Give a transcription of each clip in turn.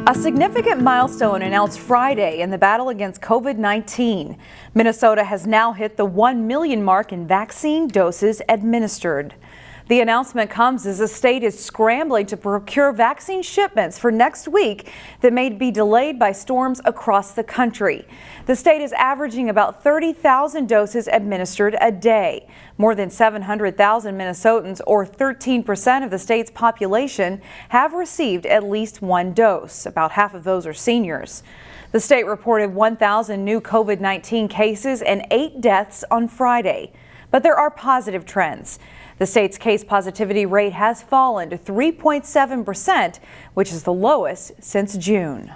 A significant milestone announced Friday in the battle against COVID-19. Minnesota has now hit the 1 million mark in vaccine doses administered. The announcement comes as the state is scrambling to procure vaccine shipments for next week that may be delayed by storms across the country. The state is averaging about 30,000 doses administered a day. More than 700,000 Minnesotans, or 13% of the state's population, have received at least one dose. About half of those are seniors. The state reported 1,000 new COVID-19 cases and 8 deaths on Friday. But there are positive trends. The state's case positivity rate has fallen to 3.7%, which is the lowest since June.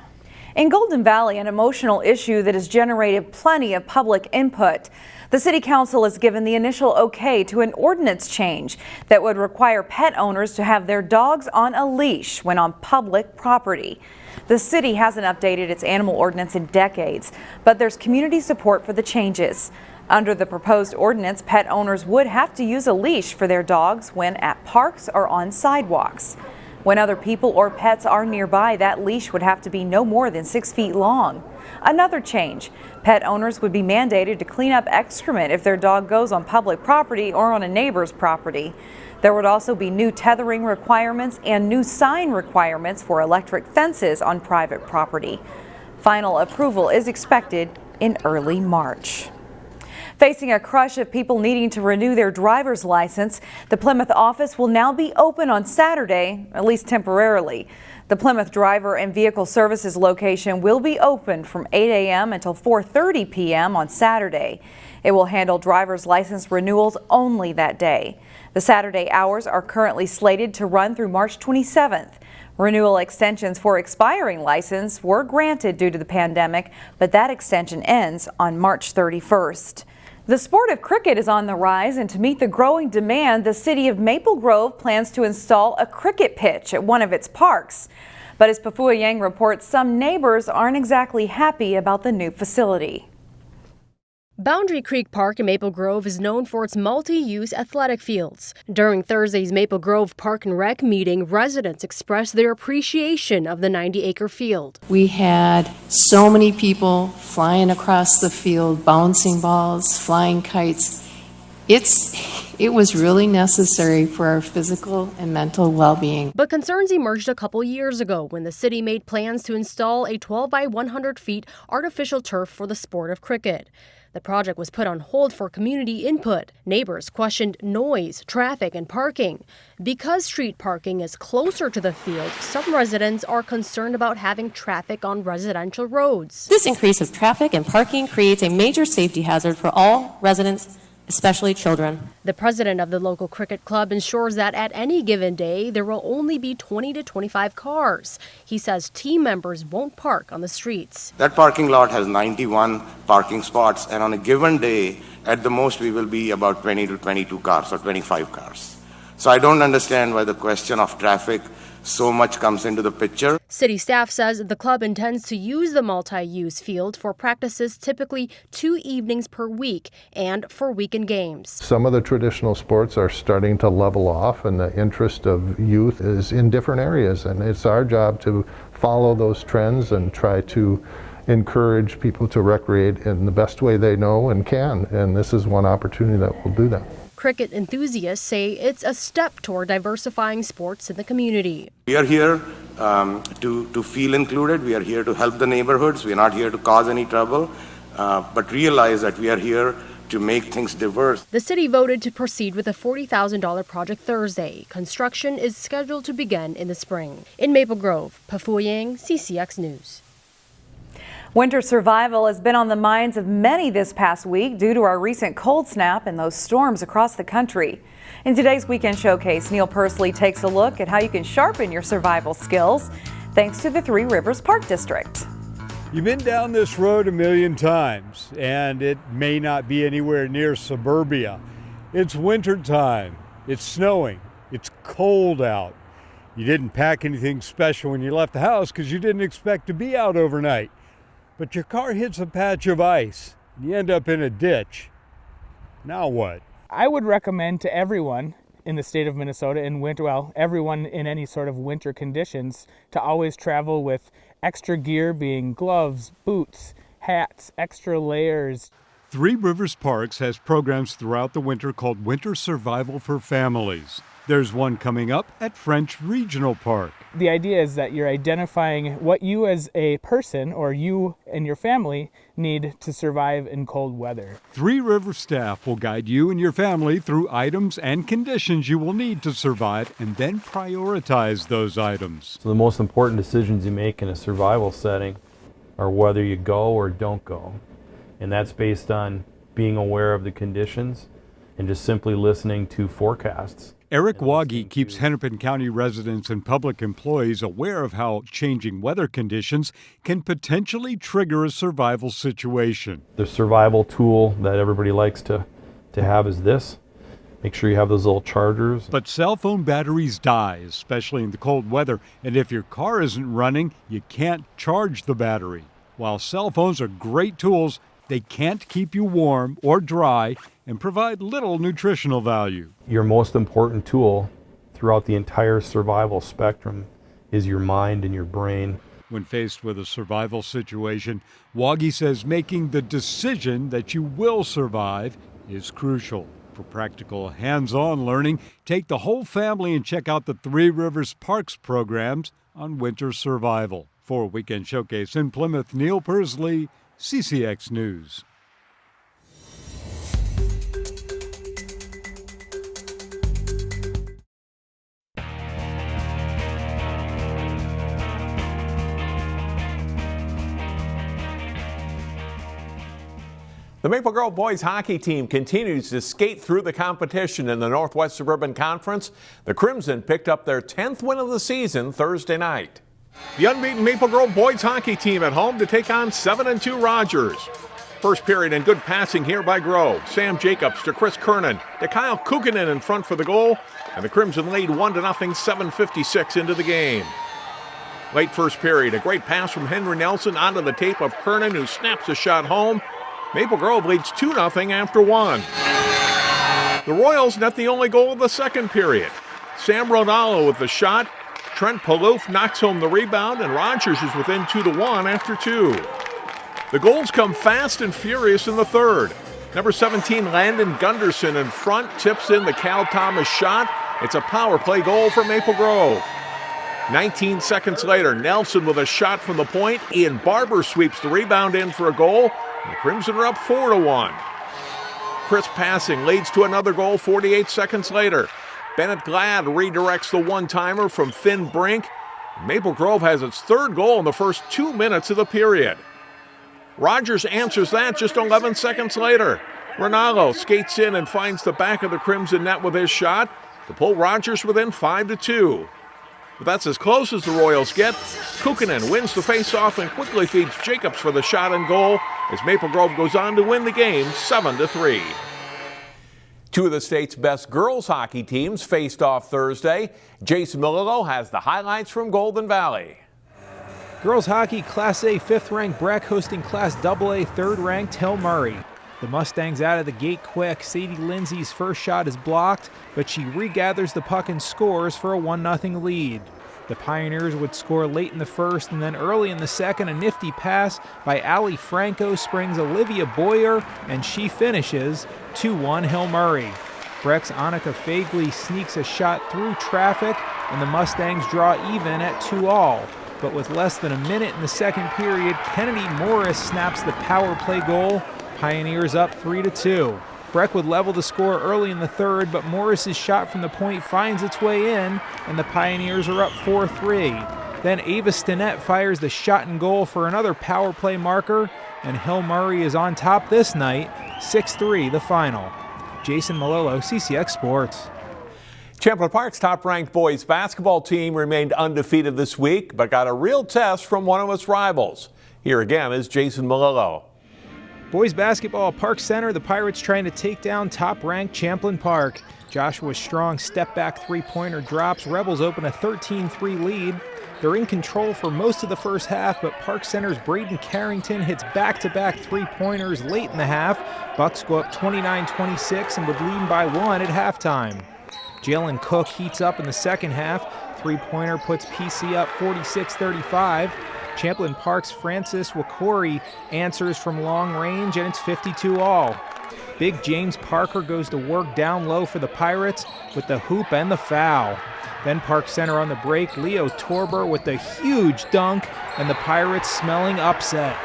In Golden Valley, an emotional issue that has generated plenty of public input. The City Council has given the initial okay to an ordinance change that would require pet owners to have their dogs on a leash when on public property. The city hasn't updated its animal ordinance in decades, but there's community support for the changes. Under the proposed ordinance, pet owners would have to use a leash for their dogs when at parks or on sidewalks. When other people or pets are nearby, that leash would have to be no more than 6 feet long. Another change, pet owners would be mandated to clean up excrement if their dog goes on public property or on a neighbor's property. There would also be new tethering requirements and new sign requirements for electric fences on private property. Final approval is expected in early March. Facing a crush of people needing to renew their driver's license, the Plymouth office will now be open on Saturday, at least temporarily. The Plymouth Driver and Vehicle Services location will be open from 8 a.m. until 4:30 p.m. on Saturday. It will handle driver's license renewals only that day. The Saturday hours are currently slated to run through March 27th. Renewal extensions for expiring license were granted due to the pandemic, but that extension ends on March 31st. The sport of cricket is on the rise, and to meet the growing demand, the city of Maple Grove plans to install a cricket pitch at one of its parks. But as Pafua Yang reports, some neighbors aren't exactly happy about the new facility. Boundary Creek Park in Maple Grove is known for its multi-use athletic fields. During Thursday's Maple Grove Park and Rec meeting, residents expressed their appreciation of the 90-acre field. We had so many people flying across the field, bouncing balls, flying kites. It was really necessary for our physical and mental well-being. But concerns emerged a couple years ago when the city made plans to install a 12 by 100 feet artificial turf for the sport of cricket. The project was put on hold for community input. Neighbors questioned noise, traffic, and parking. Because street parking is closer to the field, some residents are concerned about having traffic on residential roads. This increase of traffic and parking creates a major safety hazard for all residents, especially children. The president of the local cricket club ensures that at any given day, there will only be 20 to 25 cars. He says team members won't park on the streets. That parking lot has 91 parking spots, and on a given day, at the most, we will be about 20 to 22 cars or 25 cars. So I don't understand why the question of traffic so much comes into the picture. City staff says the club intends to use the multi-use field for practices typically 2 evenings per week and for weekend games. Some of the traditional sports are starting to level off, and the interest of youth is in different areas, and it's our job to follow those trends and try to encourage people to recreate in the best way they know and can, and this is one opportunity that will do that. Cricket enthusiasts say it's a step toward diversifying sports in the community. We are here to feel included. We are here to help the neighborhoods. We are not here to cause any trouble, but realize that we are here to make things diverse. The city voted to proceed with a $40,000 project Thursday. Construction is scheduled to begin in the spring. In Maple Grove, Pafua Yang, CCX News. Winter survival has been on the minds of many this past week due to our recent cold snap and those storms across the country. In today's Weekend Showcase, Neil Persley takes a look at how you can sharpen your survival skills thanks to the Three Rivers Park District. You've been down this road a million times, and it may not be anywhere near suburbia. It's winter time, it's snowing, it's cold out. You didn't pack anything special when you left the house because you didn't expect to be out overnight. But your car hits a patch of ice, and you end up in a ditch. Now what? I would recommend to everyone in the state of Minnesota in winter, well, everyone in any sort of winter conditions, to always travel with Extra gear being gloves, boots, hats, extra layers. Three Rivers Parks has programs throughout the winter called Winter Survival for Families. There's one coming up at French Regional Park. The idea is that you're identifying what you as a person or you and your family need to survive in cold weather. Three Rivers staff will guide you and your family through items and conditions you will need to survive and then prioritize those items. So the most important decisions you make in a survival setting are whether you go or don't go. And that's based on being aware of the conditions and just simply listening to forecasts. Eric Waggy keeps Hennepin County residents and public employees aware of how changing weather conditions can potentially trigger a survival situation. The survival tool that everybody likes to have is this. Make sure you have those little chargers. But cell phone batteries die, especially in the cold weather, and if your car isn't running, you can't charge the battery. While cell phones are great tools, they can't keep you warm or dry and provide little nutritional value. Your most important tool throughout the entire survival spectrum is your mind and your brain. When faced with a survival situation, Waggy says making the decision that you will survive is crucial. For practical hands-on learning, take the whole family and check out the Three Rivers Parks programs on winter survival. For Weekend Showcase in Plymouth, Neil Persley, CCX News. The Maple Grove boys hockey team continues to skate through the competition in the Northwest Suburban Conference. The Crimson picked up their 10th win of the season Thursday night. The unbeaten Maple Grove boys hockey team at home to take on 7-2 Rogers. First period and good passing here by Grove. Sam Jacobs to Chris Kernan to Kyle Kukkonen in front for the goal, and the Crimson lead 1-0, 7:56 into the game. Late first period, a great pass from Henry Nelson onto the tape of Kernan, who snaps a shot home. Maple Grove leads 2-0 after one. The Royals net the only goal of the second period. Sam Ronaldo with the shot. Trent Palouf knocks home the rebound, and Rogers is within 2-1 after two. The goals come fast and furious in the third. Number 17, Landon Gunderson in front, tips in the Cal Thomas shot. It's a power play goal for Maple Grove. 19 seconds later, Nelson with a shot from the point. Ian Barber sweeps the rebound in for a goal. And the Crimson are up 4-1. Crisp passing leads to another goal 48 seconds later. Bennett Glad redirects the one-timer from Finn Brink. Maple Grove has its third goal in the first 2 minutes of the period. Rogers answers that just 11 seconds later. Ronaldo skates in and finds the back of the Crimson net with his shot to pull Rogers within 5-2. But that's as close as the Royals get. Kukkonen wins the face-off and quickly feeds Jacobs for the shot and goal as Maple Grove goes on to win the game 7-3. Two of the state's best girls hockey teams faced off Thursday. Jason Milillo has the highlights from Golden Valley. Girls hockey Class A 5th-ranked Breck hosting Class AA 3rd-ranked Hill Murray. The Mustangs out of the gate quick. Sadie Lindsay's first shot is blocked, but she regathers the puck and scores for a 1-0 lead. The Pioneers would score late in the first, and then early in the second, a nifty pass by Ali Franco springs Olivia Boyer, and she finishes 2-1 Hill Murray. Breck's Annika Fagley sneaks a shot through traffic, and the Mustangs draw even at 2-2. But with less than a minute in the second period, Kennedy Morris snaps the power play goal. Pioneers up 3-2. Breck would level the score early in the third, but Morris's shot from the point finds its way in, and the Pioneers are up 4-3. Then Ava Stinnett fires the shot and goal for another power play marker, and Hill Murray is on top this night, 6-3 the final. Jason Malillo, CCX Sports. Champlin Park's top-ranked boys basketball team remained undefeated this week, but got a real test from one of its rivals. Here again is Jason Malillo. Boys basketball at Park Center, the Pirates trying to take down top-ranked Champlin Park. Joshua Strong step-back three-pointer drops. Rebels open a 13-3 lead. They're in control for most of the first half, but Park Center's Braden Carrington hits back-to-back three-pointers late in the half. Bucks go up 29-26 and would lead by one at halftime. Jalen Cook heats up in the second half. Three-pointer puts PC up 46-35. Champlin Park's Francis Wakori answers from long range, and it's 52-all. Big James Parker goes to work down low for the Pirates with the hoop and the foul. Then Park Center on the break, Leo Torber with a huge dunk, and the Pirates smelling upset.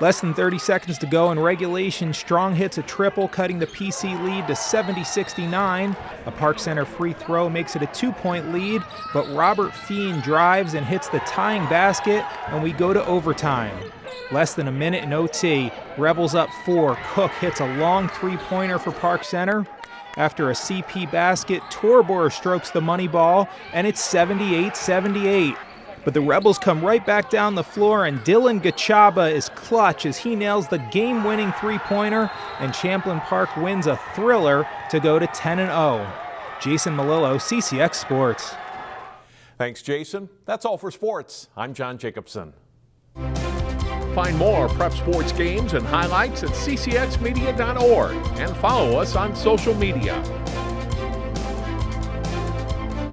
Less than 30 seconds to go in regulation, Strong hits a triple, cutting the PC lead to 70-69. A Park Center free throw makes it a 2-point lead, but Robert Feen drives and hits the tying basket, and we go to overtime. Less than a minute in OT, Rebels up 4. Cook hits a long three-pointer for Park Center. After a CP basket, Torbor strokes the money ball, and it's 78-78. But the Rebels come right back down the floor, and Dylan Gachaba is clutch as he nails the game-winning three-pointer, and Champlin Park wins a thriller to go to 10-0. Jason Malillo, CCX Sports. Thanks, Jason. That's all for sports. I'm John Jacobson. Find more prep sports games and highlights at ccxmedia.org and follow us on social media.